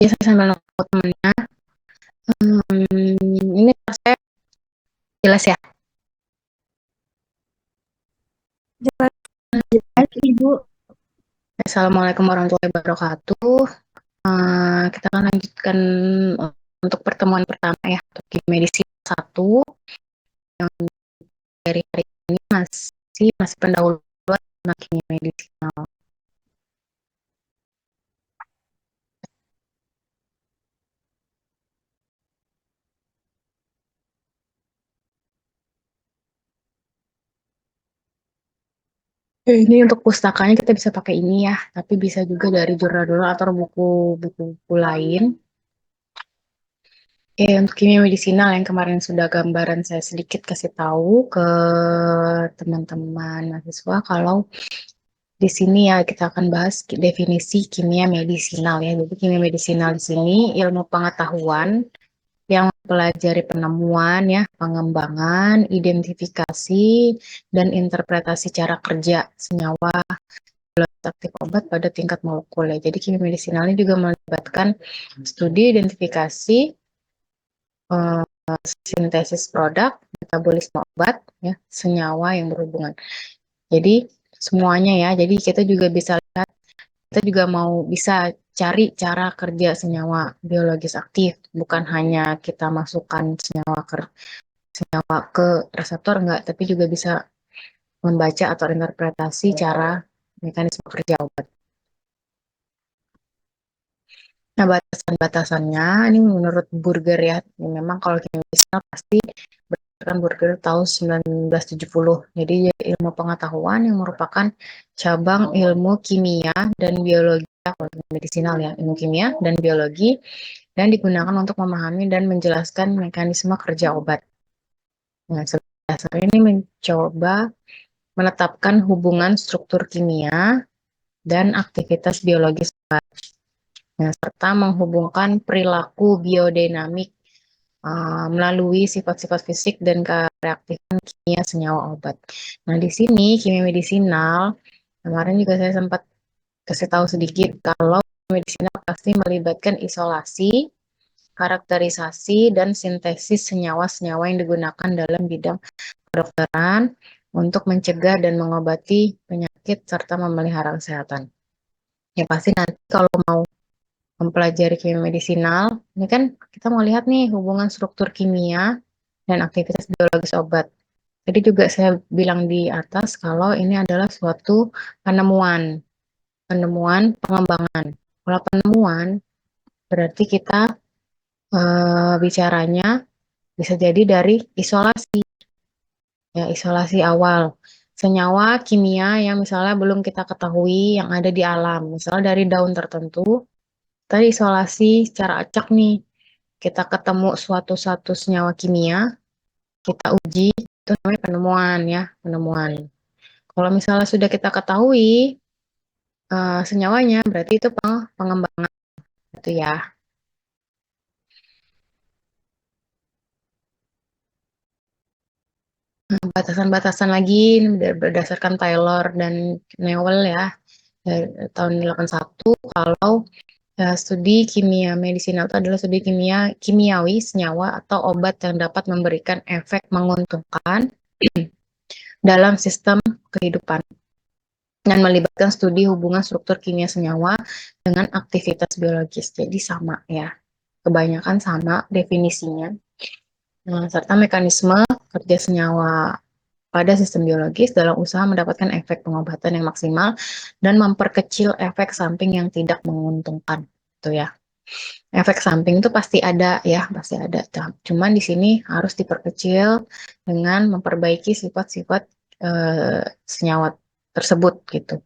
Biasanya sambil nunggu temennya. Ini saya jelas ya. Jelas, jelas, Ibu. Assalamualaikum warahmatullahi wabarakatuh. Kita akan lanjutkan untuk pertemuan pertama ya, untuk medisi 1 yang dari hari ini masih pendahuluan tentang kimia medisinal. Ini untuk pustakanya kita bisa pakai ini ya, tapi bisa juga dari jurnal-jurnal atau buku-buku lain. Untuk kimia medisinal yang kemarin sudah gambaran saya sedikit kasih tahu ke teman-teman mahasiswa kalau di sini ya kita akan bahas definisi kimia medisinal ya. Jadi kimia medisinal di sini ilmu pengetahuan yang mempelajari penemuan ya, pengembangan, identifikasi, dan interpretasi cara kerja senyawa aktif obat pada tingkat molekul ya. Jadi kimia medisinal ini juga melibatkan studi identifikasi, eh, sintesis produk, metabolisme obat, ya, senyawa yang berhubungan. Jadi semuanya ya. Jadi kita juga bisa lihat, kita juga mau bisa cari cara kerja senyawa biologis aktif, bukan hanya kita masukkan senyawa ke reseptor enggak, tapi juga bisa membaca atau interpretasi cara mekanisme kerja obat. Nah, batasan-batasannya ini menurut Burger ya. Memang kalau kimia medisinal pasti berdasarkan Burger tahun 1970. Jadi ilmu pengetahuan yang merupakan cabang ilmu kimia dan biologi, kalau medisinal ya, ilmu kimia dan biologi, dan digunakan untuk memahami dan menjelaskan mekanisme kerja obat. Nah, dasar ini mencoba menetapkan hubungan struktur kimia dan aktivitas biologis obat. Nah, serta menghubungkan perilaku biodinamik melalui sifat-sifat fisik dan kereaktifan kimia senyawa obat. Nah, di sini kimia medisinal, kemarin juga saya sempat kasih tahu sedikit kalau medisinal pasti melibatkan isolasi, karakterisasi, dan sintesis senyawa-senyawa yang digunakan dalam bidang kedokteran untuk mencegah dan mengobati penyakit serta memelihara kesehatan. Ya pasti nanti kalau mau mempelajari kimia medisinal, ini kan kita mau lihat nih hubungan struktur kimia dan aktivitas biologis obat. Jadi juga saya bilang di atas kalau ini adalah suatu penemuan, penemuan pengembangan. Kalau penemuan berarti kita bicaranya bisa jadi dari isolasi, ya isolasi awal. Senyawa kimia yang misalnya belum kita ketahui yang ada di alam, misalnya dari daun tertentu, tadi isolasi secara acak nih, kita ketemu suatu senyawa kimia, kita uji, itu namanya penemuan ya, penemuan. Kalau misalnya sudah kita ketahui senyawanya, berarti itu pengembangan itu ya. Nah, batasan-batasan lagi ini berdasarkan Taylor dan Newell ya, dari tahun 81, kalau studi kimia medisinal itu adalah studi kimiawi senyawa atau obat yang dapat memberikan efek menguntungkan dalam sistem kehidupan dan melibatkan studi hubungan struktur kimia senyawa dengan aktivitas biologis. Jadi sama ya, kebanyakan sama definisinya. Nah, serta mekanisme kerja senyawa pada sistem biologis dalam usaha mendapatkan efek pengobatan yang maksimal dan memperkecil efek samping yang tidak menguntungkan. Itu ya. Efek samping itu pasti ada ya, pasti ada. Cuman di sini harus diperkecil dengan memperbaiki sifat-sifat senyawa tersebut gitu.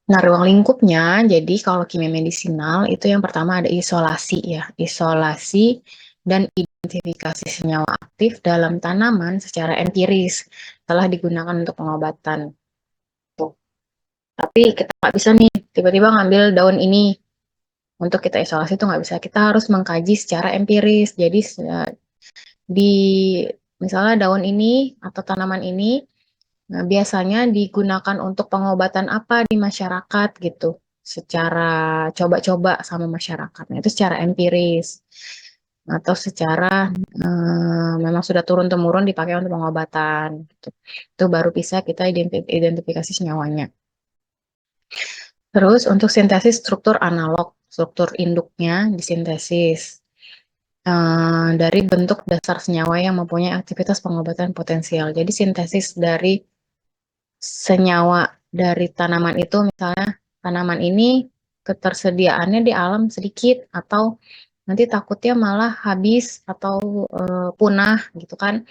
Nah, ruang lingkupnya, jadi kalau kimia medisinal itu yang pertama ada isolasi ya, isolasi dan identifikasi senyawa aktif dalam tanaman secara empiris telah digunakan untuk pengobatan. Tuh. Tapi kita nggak bisa nih tiba-tiba ngambil daun ini untuk kita isolasi itu nggak bisa. Kita harus mengkaji secara empiris. Jadi di misalnya daun ini atau tanaman ini, nah, biasanya digunakan untuk pengobatan apa di masyarakat gitu. secara coba-coba sama masyarakat. Nah, itu secara empiris atau secara memang sudah turun-temurun dipakai untuk pengobatan. Gitu. Itu baru bisa kita identifikasi senyawanya. Terus untuk sintesis struktur analog, struktur induknya disintesis dari bentuk dasar senyawa yang mempunyai aktivitas pengobatan potensial. Jadi sintesis dari senyawa dari tanaman itu, misalnya tanaman ini ketersediaannya di alam sedikit atau nanti takutnya malah habis atau punah gitu kan.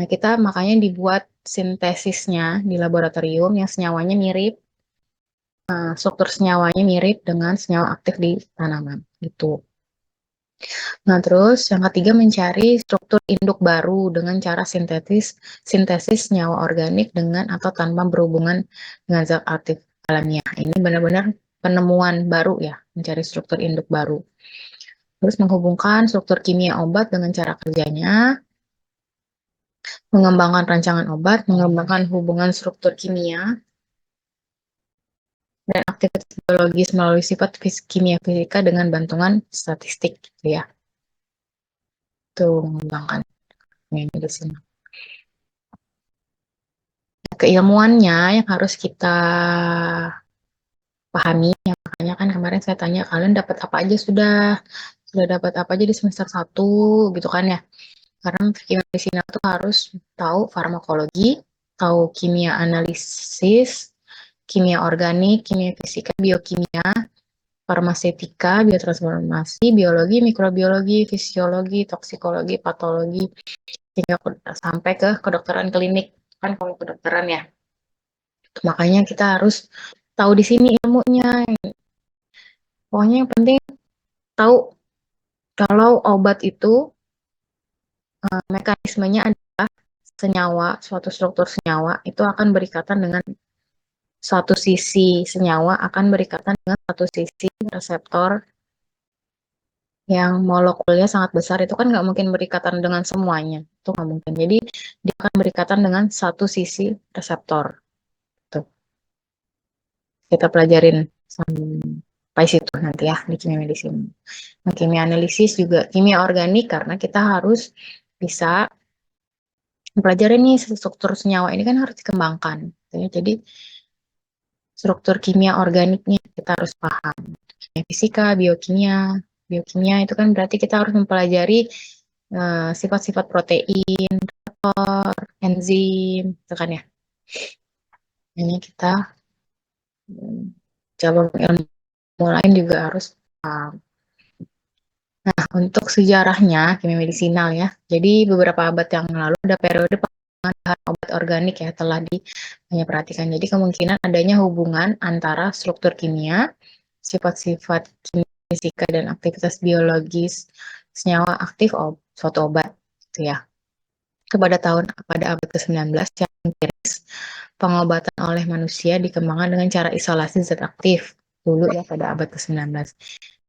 Nah, kita makanya dibuat sintesisnya di laboratorium yang senyawanya mirip, struktur senyawanya mirip dengan senyawa aktif di tanaman gitu. Nah, terus yang ketiga mencari struktur induk baru dengan cara sintesis senyawa organik dengan atau tanpa berhubungan dengan zat aktif alamiah. Ini benar-benar penemuan baru ya, mencari struktur induk baru. Terus menghubungkan struktur kimia obat dengan cara kerjanya, mengembangkan rancangan obat, mengembangkan hubungan struktur kimia, dan aktivitas biologis melalui sifat kimia fisika dengan bantuan statistik gitu ya. Itu mengembangkan medicine. Keilmuannya yang harus kita pahami, ya makanya kan kemarin saya tanya kalian dapat apa aja sudah dapat apa aja di semester 1 gitu kan ya. Karena kimia medisina tuh harus tahu farmakologi, tahu kimia analisis, kimia organik, kimia fisika, biokimia, farmaseutika, biotransformasi, biologi, mikrobiologi, fisiologi, toksikologi, patologi, hingga sampai ke kedokteran klinik. Kan kalau kedokteran ya. Makanya kita harus tahu di sini ilmunya. Pokoknya yang penting tahu kalau obat itu mekanismenya adalah senyawa, suatu struktur senyawa itu akan berikatan dengan satu sisi senyawa akan berikatan dengan satu sisi reseptor yang molekulnya sangat besar itu kan nggak mungkin berikatan dengan semuanya itu nggak mungkin jadi dia akan berikatan dengan satu sisi reseptor tuh kita pelajarin sampai situ nanti ya di kimia medicine. Nah, kimia analisis juga kimia organik karena kita harus bisa mempelajari nih struktur senyawa ini kan harus dikembangkan. Jadi struktur kimia organiknya kita harus paham. Kimia fisika, biokimia. Biokimia itu kan berarti kita harus mempelajari sifat-sifat protein, enzim, itu kan ya. Ini kita cabang ilmu lain juga harus paham. Nah, untuk sejarahnya kimia medisinal ya. Jadi beberapa abad yang lalu ada periode pengembangan obat organik ya telah diperhatikan. Jadi kemungkinan adanya hubungan antara struktur kimia, sifat-sifat kimia fisika dan aktivitas biologis senyawa aktif suatu obat gitu ya. Pada abad ke-19 secara empiris pengobatan oleh manusia dikembangkan dengan cara isolasi zat aktif dulu ya pada abad ke-19.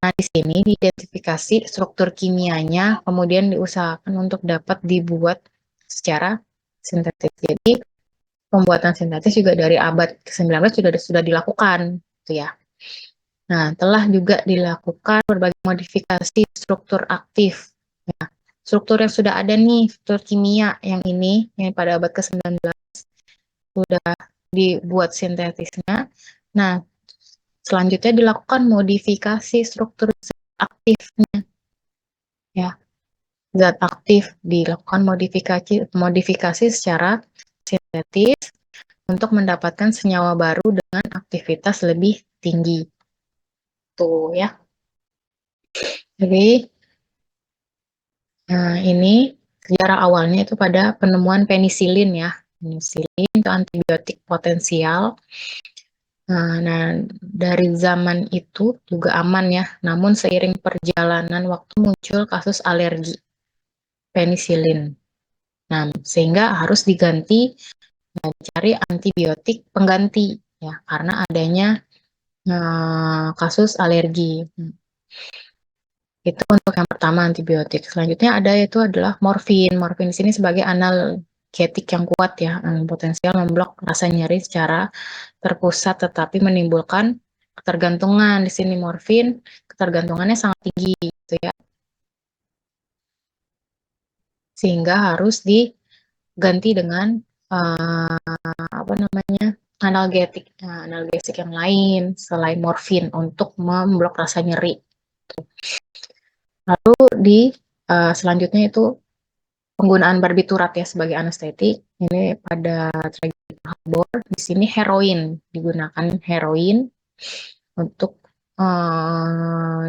Nah, di sini diidentifikasi struktur kimianya, kemudian diusahakan untuk dapat dibuat secara sintetis. Jadi, pembuatan sintetis juga dari abad ke-19 sudah dilakukan, gitu ya. Nah, telah juga dilakukan berbagai modifikasi struktur aktif. Ya, struktur yang sudah ada nih, struktur kimia yang ini, yang pada abad ke-19 sudah dibuat sintetisnya. Nah, selanjutnya dilakukan modifikasi struktur aktifnya ya. Zat aktif dilakukan modifikasi secara sintetis untuk mendapatkan senyawa baru dengan aktivitas lebih tinggi. Tuh ya. Jadi ini sejarah awalnya itu pada penemuan penisilin ya. Penisilin itu antibiotik potensial. Nah, dari zaman itu juga aman ya. Namun seiring perjalanan waktu muncul kasus alergi penisilin. Nah, sehingga harus diganti cari antibiotik pengganti ya karena adanya kasus alergi. Itu untuk yang pertama antibiotik. Selanjutnya ada itu adalah morfin. Morfin di sini sebagai analgetik yang kuat ya, potensial memblok rasa nyeri secara terpusat tetapi menimbulkan ketergantungan di sini morfin, ketergantungannya sangat tinggi gitu ya. Sehingga harus diganti dengan apa namanya? Analgetik. Nah, analgesik yang lain selain morfin untuk memblok rasa nyeri. Lalu di selanjutnya itu penggunaan barbiturat ya sebagai anestetik. Ini pada tragedi Harbor. Di sini heroin digunakan heroin untuk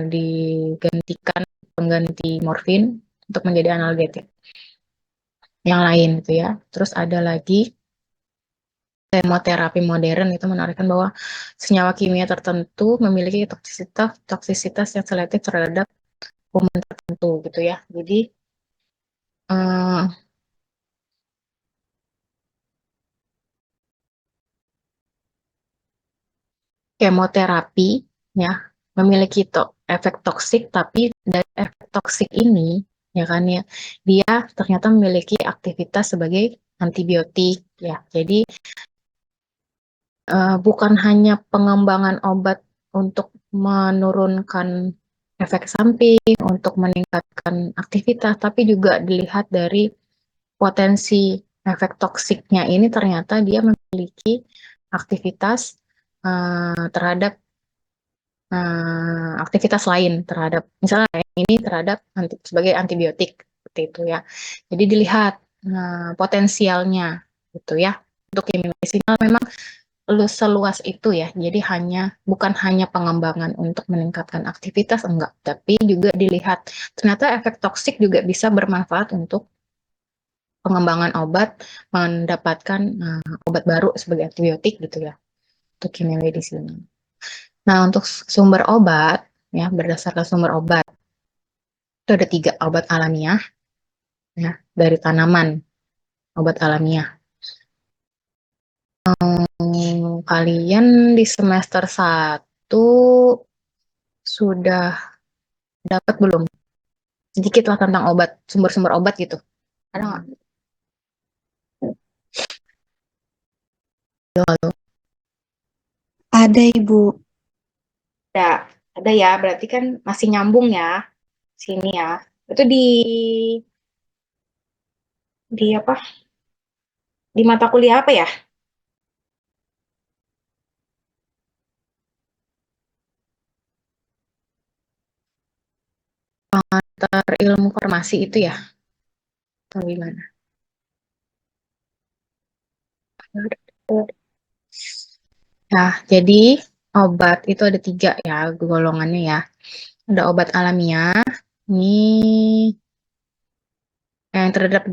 digantikan pengganti morfin untuk menjadi analgetik yang lain gitu ya. Terus ada lagi kemoterapi modern itu menarikkan bahwa senyawa kimia tertentu memiliki toksisitas yang selektif terhadap kuman tertentu gitu ya. Jadi eh, kemoterapi ya memiliki efek toksik, tapi dari efek toksik ini ya kan ya dia ternyata memiliki aktivitas sebagai antibiotik ya. Jadi bukan hanya pengembangan obat untuk menurunkan efek samping, untuk meningkatkan aktivitas, tapi juga dilihat dari potensi efek toksiknya ini ternyata dia memiliki aktivitas terhadap aktivitas lain terhadap misalnya ini terhadap sebagai antibiotik seperti itu ya. Jadi dilihat potensialnya gitu ya. Untuk kimia medisinal memang seluas itu ya. Jadi bukan hanya pengembangan untuk meningkatkan aktivitas enggak, tapi juga dilihat ternyata efek toksik juga bisa bermanfaat untuk pengembangan obat, mendapatkan obat baru sebagai antibiotik gitu ya. Untuk kimia medisinal. Nah, untuk sumber obat, ya berdasarkan sumber obat, itu ada 3 obat alamiah, ya dari tanaman, obat alamiah. Kalian di semester 1 sudah dapat belum? Sedikit lah tentang obat, sumber-sumber obat gitu. Ada nggak? Halo, halo. Ada Ibu. Ada, ada ya, berarti kan masih nyambung ya, sini ya. Itu di apa? Di mata kuliah apa ya? Ilmu farmasi itu ya? Atau gimana? Nah, jadi obat itu ada 3 ya golongannya ya. Ada obat alamiah, ini yang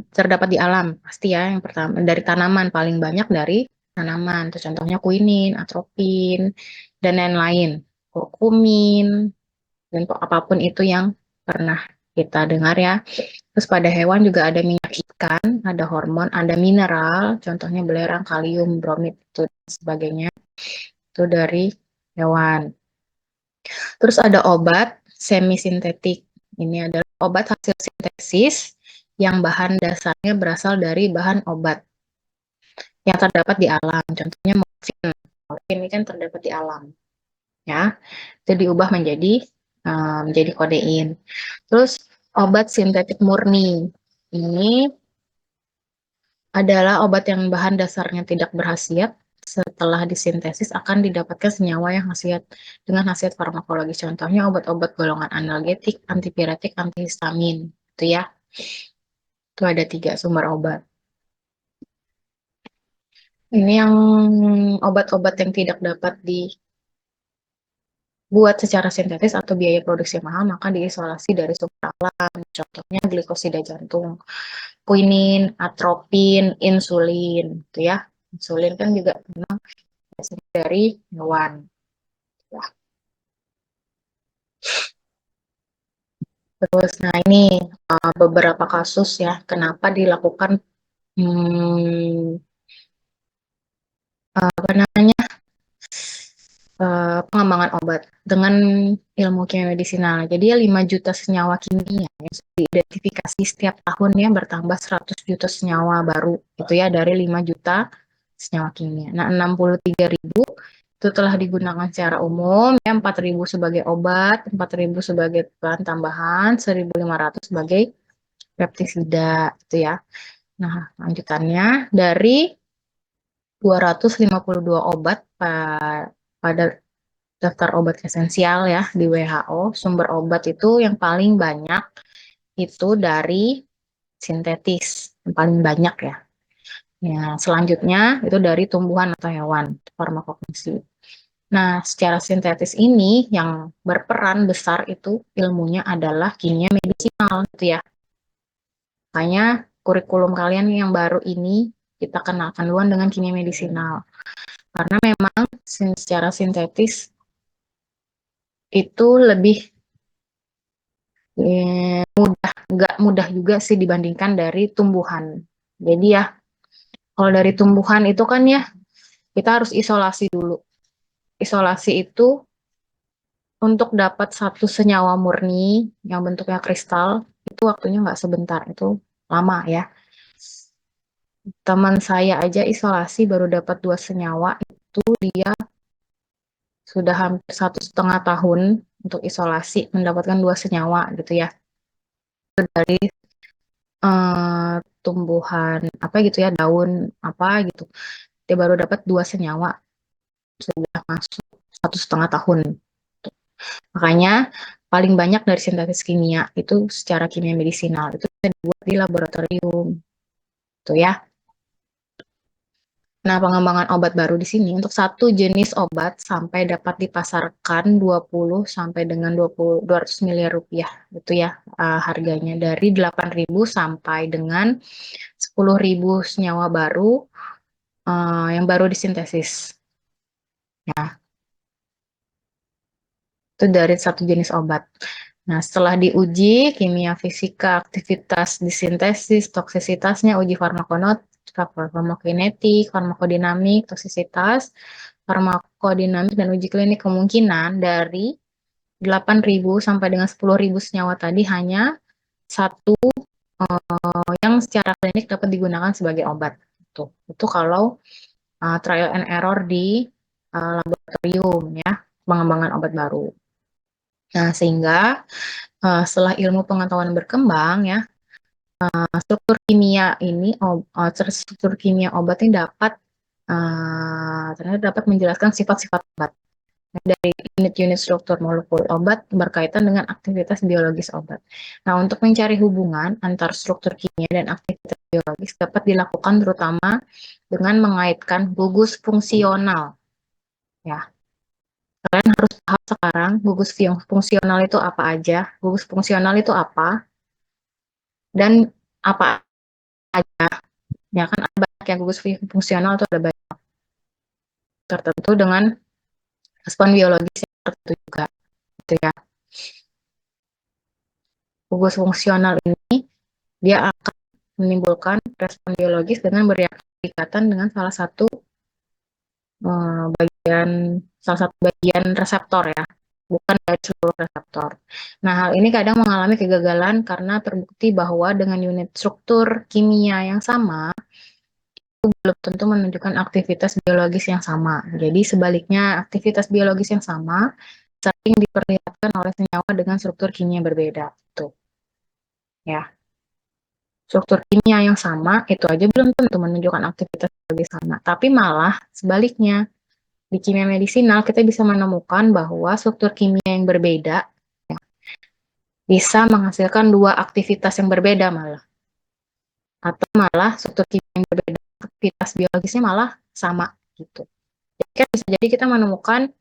terdapat di alam pasti ya. Yang pertama dari tanaman paling banyak dari tanaman. Itu contohnya quinin, atropin, dan lain-lain. Kurkumin dan apapun itu yang pernah kita dengar ya. Terus pada hewan juga ada minyak ikan, ada hormon, ada mineral, contohnya belerang, kalium, bromid, itu dan sebagainya. Itu dari hewan. Terus ada obat semisintetik. Ini adalah obat hasil sintesis yang bahan dasarnya berasal dari bahan obat yang terdapat di alam. Contohnya morfin. Morfin ini kan terdapat di alam, ya. Itu diubah menjadi kodein. Terus obat sintetik murni. Ini adalah obat yang bahan dasarnya tidak berkhasiat. Setelah disintesis akan didapatkan senyawa yang dengan khasiat farmakologi. Contohnya obat-obat golongan analgetik, antipiretik, antihistamin. Itu ya. Itu ada 3 sumber obat. Ini yang obat-obat yang tidak dapat dibuat secara sintetis atau biaya produksi mahal, maka diisolasi dari sumber alam. Contohnya glikosida jantung, quinin, atropin, insulin, gitu ya. Insulin kan juga memang biasanya dari hewan. Ya. Terus, nah ini beberapa kasus ya, kenapa dilakukan hmm, apa namanya pengembangan obat dengan ilmu kimia medisinal. Jadi ya 5 juta senyawa kimia yang sudah diidentifikasi setiap tahunnya bertambah 100 juta senyawa baru itu ya dari 5 juta senyawa kimia. Nah, 63.000 itu telah digunakan secara umum, ya 4.000 sebagai obat, 4.000 sebagai bahan tambahan, 1.500 sebagai pestisida, gitu ya. Nah, lanjutannya dari 252 obat pada daftar obat esensial ya di WHO, sumber obat itu yang paling banyak itu dari sintetis, yang paling banyak ya. Ya, selanjutnya itu dari tumbuhan atau hewan, farmakognisi. Nah, secara sintetis ini yang berperan besar itu ilmunya adalah kimia medisinal gitu ya. Makanya kurikulum kalian yang baru ini kita kenalkan duluan dengan kimia medisinal. Karena memang secara sintetis itu lebih mudah, nggak mudah juga sih dibandingkan dari tumbuhan. Jadi ya, kalau dari tumbuhan itu kan ya, kita harus isolasi dulu. Isolasi itu untuk dapat satu senyawa murni yang bentuknya kristal, itu waktunya nggak sebentar, itu lama ya. Teman saya aja isolasi baru dapat 2 senyawa, itu dia sudah hampir 1,5 tahun untuk isolasi mendapatkan 2 senyawa gitu ya. Dari tumbuhan apa gitu ya, daun apa gitu. Dia baru dapat 2 senyawa sudah masuk 1,5 tahun. Makanya paling banyak dari sintesis kimia itu secara kimia medisinal itu dibuat di laboratorium, tuh ya. Nah, pengembangan obat baru di sini untuk satu jenis obat sampai dapat dipasarkan 20 sampai dengan 200 miliar rupiah gitu ya, harganya dari 8.000 sampai dengan 10.000 senyawa baru yang baru disintesis. Ya, itu dari satu jenis obat. Nah, setelah diuji kimia fisika, aktivitas disintesis, toksisitasnya, uji farmakokinetik, farmakodinamik, toksisitas, farmakodinamik, dan uji klinik, kemungkinan dari 8.000 sampai dengan 10.000 senyawa tadi hanya satu yang secara klinik dapat digunakan sebagai obat. Itu kalau trial and error di laboratorium ya, pengembangan obat baru. Nah, sehingga setelah ilmu pengetahuan berkembang ya, struktur kimia ini, struktur kimia obat ini ternyata dapat menjelaskan sifat-sifat obat. Dari unit-unit struktur molekul obat berkaitan dengan aktivitas biologis obat. Nah, untuk mencari hubungan antar struktur kimia dan aktivitas biologis dapat dilakukan terutama dengan mengaitkan gugus fungsional. Ya, kalian harus paham sekarang gugus fungsional itu apa aja, gugus fungsional itu apa, dan apa aja. Ya kan ada banyak yang gugus fungsional itu ada banyak tertentu dengan respon biologis yang tertentu juga, gitu ya. Gugus fungsional ini dia akan menimbulkan respon biologis dengan berikatan dengan salah satu bagian reseptor ya, bukan dari seluruh reseptor. Nah, hal ini kadang mengalami kegagalan karena terbukti bahwa dengan unit struktur kimia yang sama itu belum tentu menunjukkan aktivitas biologis yang sama. Jadi sebaliknya, aktivitas biologis yang sama sering diperlihatkan oleh senyawa dengan struktur kimia berbeda. Tuh, ya. Struktur kimia yang sama itu aja belum tentu menunjukkan aktivitas biologis sama. Tapi malah sebaliknya, di kimia medisinal kita bisa menemukan bahwa struktur kimia yang berbeda ya, bisa menghasilkan 2 aktivitas yang berbeda malah. Atau malah struktur kimia yang berbeda, aktivitas biologisnya malah sama gitu. Jadi kan bisa jadi kita menemukan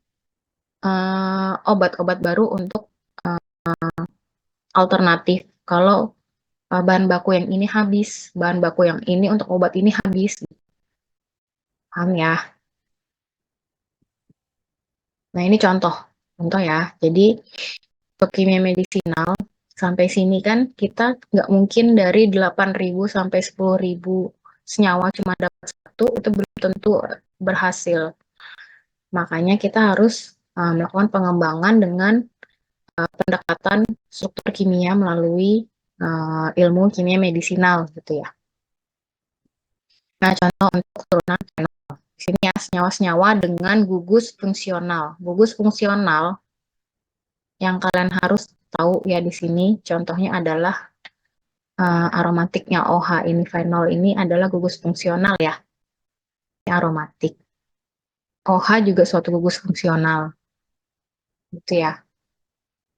obat-obat baru untuk alternatif. Kalau bahan baku yang ini habis, bahan baku yang ini untuk obat ini habis. Paham ya? Nah, ini contoh ya. Jadi, untuk kimia medisinal, sampai sini kan kita nggak mungkin dari 8.000 sampai 10.000 senyawa cuma dapat satu, itu belum tentu berhasil. Makanya kita harus melakukan pengembangan dengan pendekatan struktur kimia melalui ilmu kimia medisinal gitu ya. Nah, contoh untuk turunan fenol. Di sini ya, senyawa-senyawa dengan gugus fungsional. Gugus fungsional yang kalian harus tahu ya di sini, contohnya adalah aromatiknya OH ini, fenol ini adalah gugus fungsional ya, aromatik. OH juga suatu gugus fungsional, gitu ya.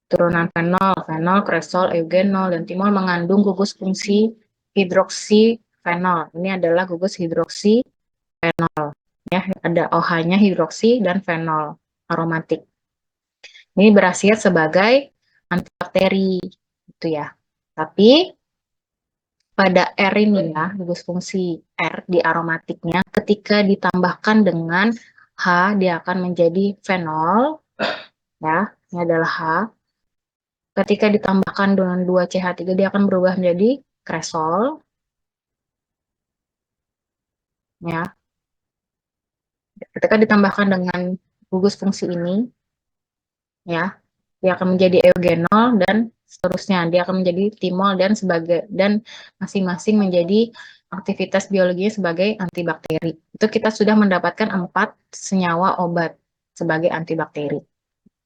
Turunan fenol, fenol, kresol, eugenol, dan timol mengandung gugus fungsi hidroksifenol. Ini adalah gugus hidroksifenol. Ya, ada OH-nya hidroksi dan fenol aromatik. Ini berkhasiat sebagai antibakteri, gitu ya. Tapi pada R ini ya, gugus fungsi R di aromatiknya, ketika ditambahkan dengan H, dia akan menjadi fenol, ya, ini adalah H. Ketika ditambahkan dengan 2CH3, dia akan berubah menjadi kresol, ya. Ketika ditambahkan dengan gugus fungsi ini, ya, dia akan menjadi eugenol dan seterusnya. Dia akan menjadi timol dan masing-masing menjadi aktivitas biologinya sebagai antibakteri. Itu kita sudah mendapatkan 4 senyawa obat sebagai antibakteri.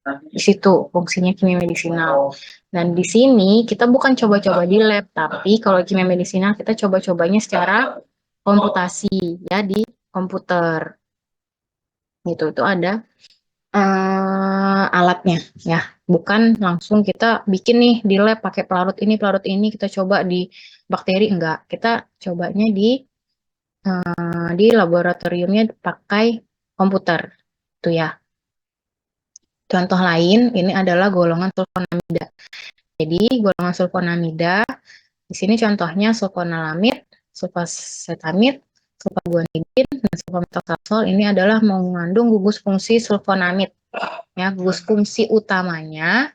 Di situ fungsinya kimia medisinal. Dan di sini kita bukan coba-coba di lab, tapi kalau kimia medisinal kita coba-cobanya secara komputasi ya di komputer. Gitu itu ada alatnya ya, bukan langsung kita bikin nih di lab pakai pelarut ini kita coba di bakteri, enggak, kita cobanya di laboratoriumnya pakai komputer itu ya. Contoh lain ini adalah golongan sulfonamida. Jadi golongan sulfonamida di sini contohnya sulfonilamid, sulfacetamid, sulfaguanidin, dan sulfamethoxazole ini adalah mengandung gugus fungsi sulfonamid. Ya, gugus fungsi utamanya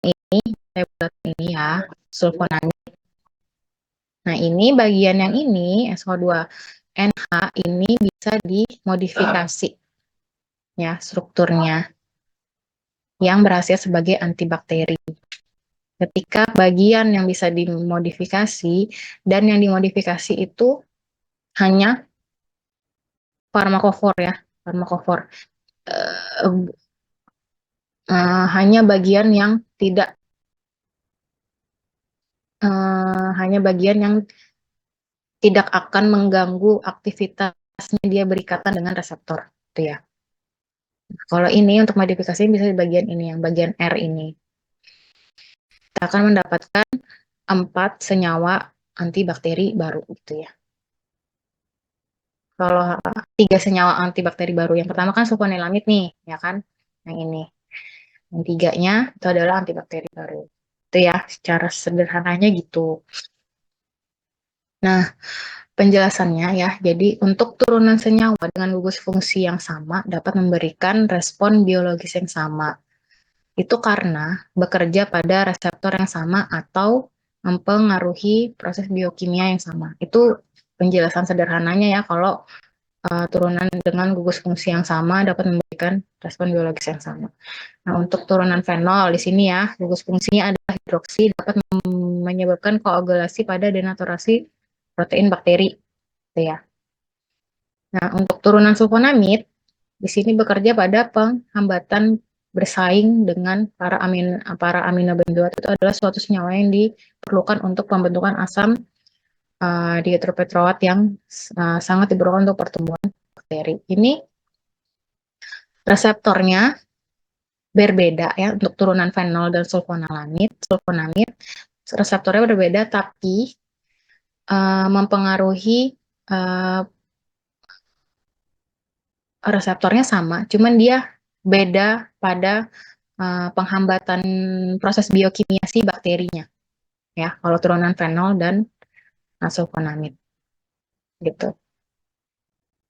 saya buat ini ya, sulfonamid. Nah, ini bagian yang ini SO2NH ini bisa dimodifikasi ya strukturnya yang berhasil sebagai antibakteri. Ketika bagian yang bisa dimodifikasi dan yang dimodifikasi itu hanya farmakofor ya, farmakofor. Hanya bagian yang tidak hanya bagian yang tidak akan mengganggu aktivitasnya, dia berikatan dengan reseptor, gitu ya. Kalau ini untuk modifikasi bisa di bagian ini, yang bagian R ini. Kita akan mendapatkan 4 senyawa antibakteri baru, gitu ya. Kalau 3 senyawa antibakteri baru, yang pertama kan sulfonilamid nih, ya kan? Yang ini. Yang 3-nya itu adalah antibakteri baru. Itu ya, secara sederhananya gitu. Nah, penjelasannya ya, jadi untuk turunan senyawa dengan gugus fungsi yang sama dapat memberikan respon biologis yang sama. Itu karena bekerja pada reseptor yang sama atau mempengaruhi proses biokimia yang sama. Itu penjelasan sederhananya ya, kalau turunan dengan gugus fungsi yang sama dapat memberikan respon biologis yang sama. Nah, untuk turunan fenol di sini ya, gugus fungsinya adalah hidroksi, dapat menyebabkan koagulasi pada denaturasi protein bakteri, gitu ya. Nah, untuk turunan sulfonamid di sini bekerja pada penghambatan bersaing dengan para aminobenzoat. Itu adalah suatu senyawa yang diperlukan untuk pembentukan asam dihidropetroat yang sangat diperlukan untuk pertumbuhan bakteri. Ini reseptornya berbeda ya untuk turunan fenol dan sulfonamid. Reseptornya berbeda tapi mempengaruhi reseptornya sama, cuman dia beda pada penghambatan proses biokimia si bakterinya. Ya, kalau turunan fenol dan sulfonamid gitu.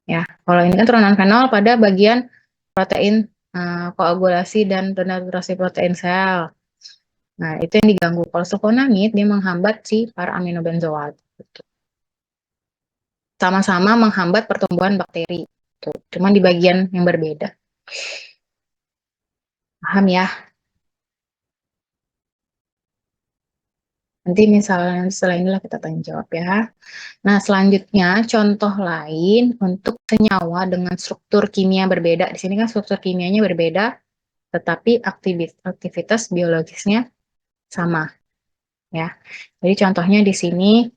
Ya, kalau ini kan turunan fenol pada bagian protein koagulasi dan denaturasi protein sel. Nah, itu yang diganggu. Kalau sulfonamid dia menghambat si para aminobenzoat. Gitu. Sama-sama menghambat pertumbuhan bakteri. Tuh, cuma di bagian yang berbeda. Paham ya? Nanti misalnya setelah inilah kita tanya jawab ya. Nah, selanjutnya contoh lain untuk senyawa dengan struktur kimia berbeda. Di sini kan struktur kimianya berbeda, tetapi aktivitas biologisnya sama ya. Jadi contohnya di sini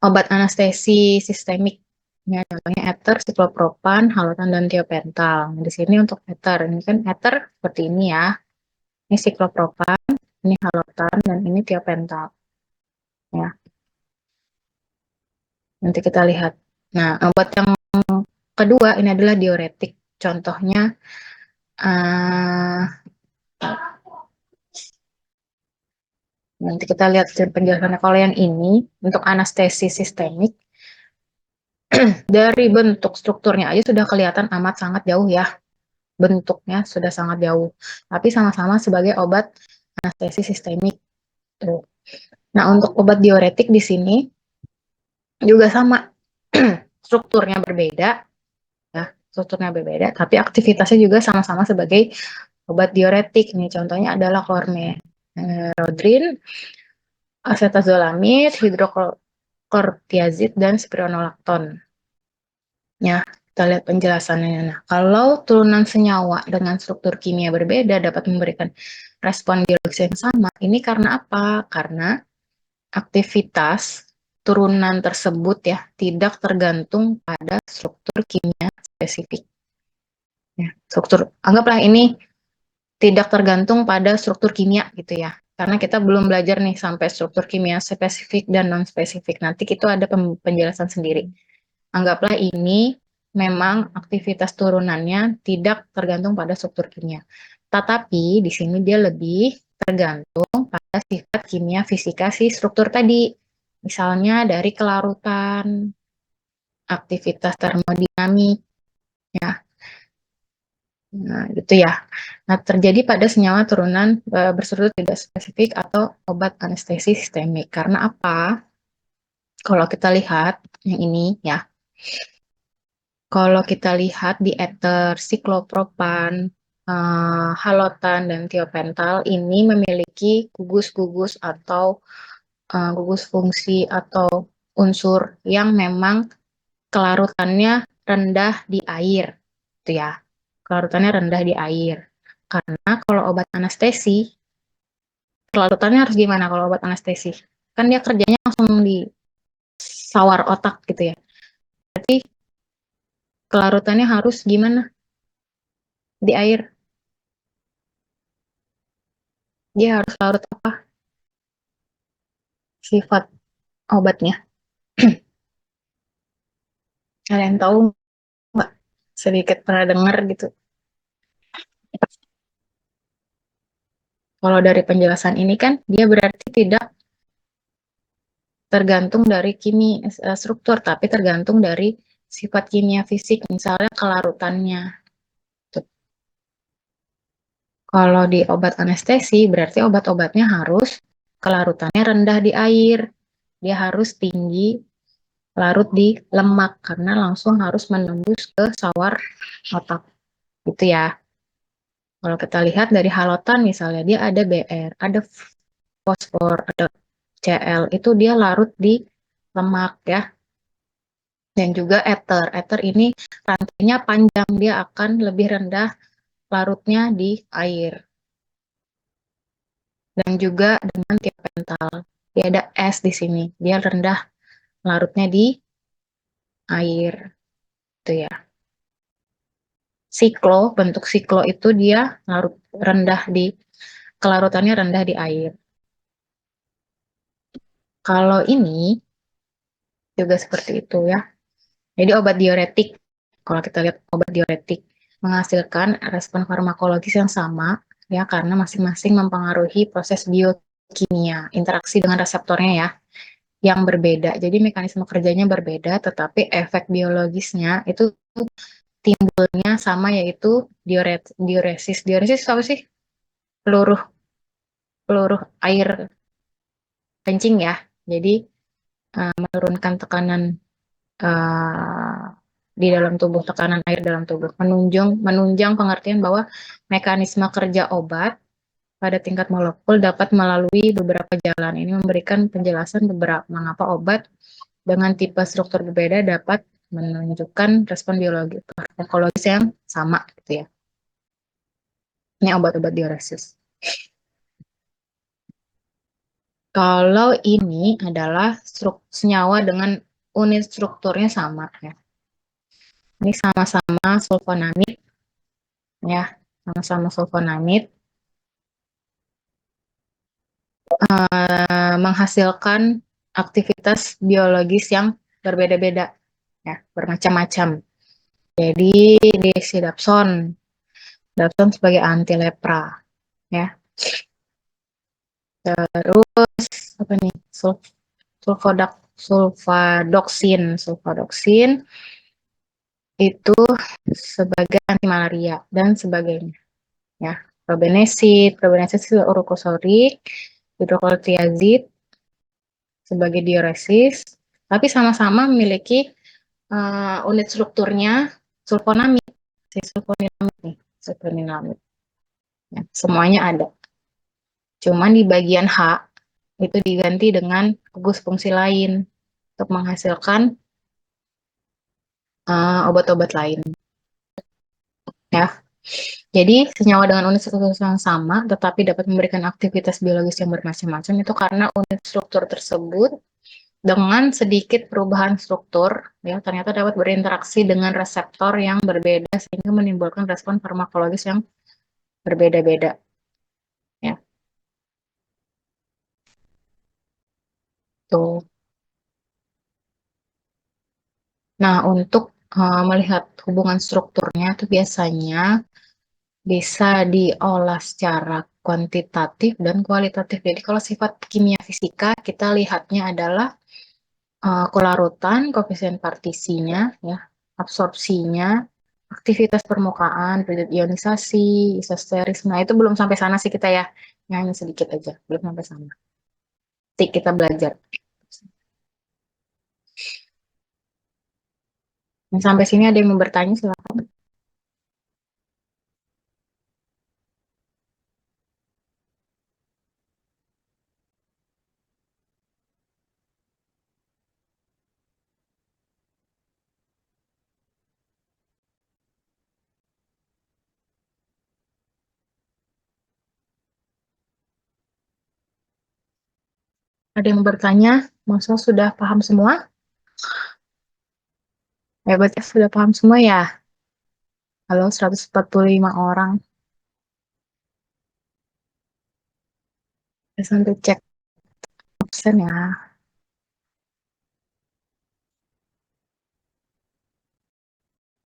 obat anestesi sistemik. Ya, contohnya ether, siklopropan, halotan, dan tiopental. Nah, di sini untuk ether, ini kan ether seperti ini ya. Ini siklopropan, ini halotan, dan ini tiopental. Ya, nanti kita lihat. Nah, obat yang kedua ini adalah diuretik. Contohnya uh, nanti kita lihat penjelasannya. Kalau yang ini untuk anestesi sistemik dari bentuk strukturnya aja sudah kelihatan amat sangat jauh ya. Bentuknya sudah sangat jauh. Tapi sama-sama sebagai obat anestesi sistemik. Tuh. Nah, untuk obat diuretik di sini juga sama. Strukturnya berbeda ya, strukturnya berbeda, tapi aktivitasnya juga sama-sama sebagai obat diuretik. Nih contohnya adalah chlormepridine, acetazolamid, hidroklortiazid, dan spironolakton. Ya, kita lihat penjelasannya. Nah, kalau turunan senyawa dengan struktur kimia berbeda dapat memberikan respon biologis yang sama, ini karena apa? Karena aktivitas turunan tersebut ya tidak tergantung pada struktur kimia spesifik. Ya, anggaplah ini tidak tergantung pada struktur kimia gitu ya. Karena kita belum belajar nih sampai struktur kimia spesifik dan non spesifik. Nanti kita ada penjelasan sendiri. Anggaplah ini memang aktivitas turunannya tidak tergantung pada struktur kimia. Tetapi di sini dia lebih tergantung pada sifat kimia fisika si struktur tadi. Misalnya dari kelarutan, aktivitas termodinamik, ya. Nah, gitu ya. Nah, terjadi pada senyawa turunan berstruktur tidak spesifik atau obat anestesi sistemik. Karena apa? Kalau kita lihat yang ini ya, kalau kita lihat di ether, siklopropan, halotan, dan tiopental ini memiliki gugus-gugus atau gugus fungsi atau unsur yang memang kelarutannya rendah di air, gitu ya. Kelarutannya rendah di air. Karena kalau obat anestesi, kelarutannya harus gimana kalau obat anestesi? Kan dia kerjanya langsung di sawar otak gitu ya. Berarti kelarutannya harus gimana? Di air. Dia harus larut apa? Sifat obatnya. Kalian tahu nggak? Sedikit pernah dengar gitu. Kalau dari penjelasan ini kan, dia berarti tidak tergantung dari struktur, tapi tergantung dari sifat kimia fisik, misalnya kelarutannya. Tuh. Kalau di obat anestesi, berarti obat-obatnya harus kelarutannya rendah di air. Dia harus tinggi, larut di lemak, karena langsung harus menembus ke sawar otak. Gitu ya. Kalau kita lihat dari halotan misalnya, dia ada BR, ada fosfor, ada Cl, itu dia larut di lemak ya. Dan juga ether. Ether ini rantainya panjang, dia akan lebih rendah larutnya di air. Dan juga dengan tiopental. Dia ada S di sini. Dia rendah larutnya di air. Itu ya. Bentuk siklo itu dia kelarutannya rendah di air. Kalau ini juga seperti itu ya. Jadi obat diuretik, kalau kita lihat obat diuretik menghasilkan respon farmakologis yang sama ya karena masing-masing mempengaruhi proses biokimia, interaksi dengan reseptornya ya yang berbeda. Jadi mekanisme kerjanya berbeda tetapi efek biologisnya itu timbulnya sama yaitu diuresis. Diuresis apa sih? Peluruh peluruh air kencing ya. Jadi menurunkan tekanan uh, di dalam tubuh, tekanan air dalam tubuh, menunjang pengertian bahwa mekanisme kerja obat pada tingkat molekul dapat melalui beberapa jalan. Ini memberikan penjelasan beberapa mengapa obat dengan tipe struktur berbeda dapat menunjukkan respon biologi farmakologis yang sama gitu ya. Ini obat-obat diuresis. Kalau ini adalah senyawa dengan unit strukturnya sama ya. Ini sama-sama sulfonamid ya, sama-sama sulfonamid menghasilkan aktivitas biologis yang berbeda-beda ya, bermacam-macam. Jadi desidapson, dapson sebagai anti lepra ya. Terus apa nih? Sulfadoksin itu sebagai anti malaria dan sebagainya ya. Probenesid itu uricosuric, hidroklorotiazid sebagai diuresis, tapi sama-sama memiliki unit strukturnya sulfonamid, sulfonilamid. Ya, semuanya ada. Cuman di bagian H itu diganti dengan gugus fungsi lain untuk menghasilkan obat-obat lain. Ya, jadi senyawa dengan unit struktur yang sama, tetapi dapat memberikan aktivitas biologis yang bermacam-macam itu karena unit struktur tersebut dengan sedikit perubahan struktur, ya ternyata dapat berinteraksi dengan reseptor yang berbeda sehingga menimbulkan respon farmakologis yang berbeda-beda. Ya, tuh. Nah, untuk melihat hubungan strukturnya itu biasanya bisa diolah secara kuantitatif dan kualitatif. Jadi kalau sifat kimia fisika kita lihatnya adalah kelarutan, koefisien partisinya, ya, absorpsinya, aktivitas permukaan, ionisasi, isosterisme. Nah, itu belum sampai sana sih kita ya. Ya, hanya sedikit aja, belum sampai sana. Nanti kita belajar. Nah, sampai sini ada yang mau bertanya, silakan. Ada yang mau bertanya? Masa sudah paham semua? Ya, berarti sudah paham semua ya? Halo, 145 orang. Saya sampai cek absen ya.